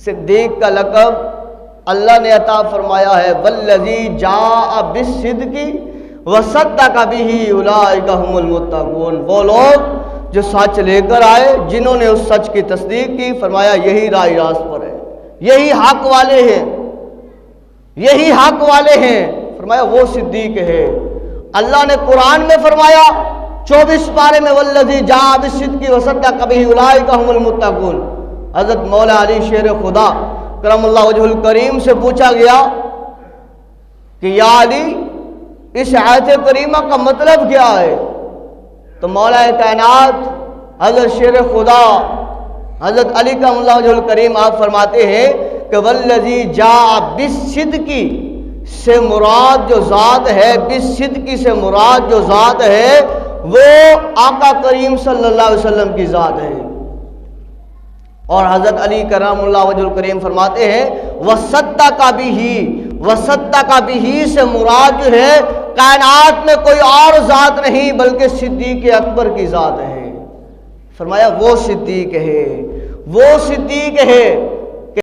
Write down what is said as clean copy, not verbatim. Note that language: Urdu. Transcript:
صدیق کا لقب اللہ نے عطا فرمایا ہے، والذی جاء بالصدق وصدق بہ اولئک هم المتقون، وہ لوگ جو سچ لے کر آئے، جنہوں نے اس سچ کی تصدیق کی، فرمایا یہی راہ راست پر ہے، یہی حق والے ہیں، یہی حق والے ہیں، فرمایا وہ صدیق ہے۔ اللہ نے قرآن میں فرمایا 24 پارے میں، والذی جاء بالصدق وصدق بہ اولئک هم المتقون۔ حضرت مولا علی شیر خدا کرم اللہ وجہ الکریم سے پوچھا گیا کہ یا علی اس آیت کریمہ کا مطلب کیا ہے؟ تو مولا کائنات حضرت شیر خدا حضرت علی کرم اللہ وجہ الکریم آپ فرماتے ہیں کہ والذی جاء بالصدق سے مراد جو ذات ہے، بالصدق سے مراد جو ذات ہے وہ آقا کریم صلی اللہ علیہ وسلم کی ذات ہے۔ اور حضرت علی کرم اللہ وجہ الکریم فرماتے ہیں وصدق بہ، وصدق بہ سے مراد جو ہے کائنات میں کوئی اور ذات نہیں بلکہ صدیق اکبر کی ذات ہے۔ فرمایا وہ صدیق ہے، وہ صدیق ہے۔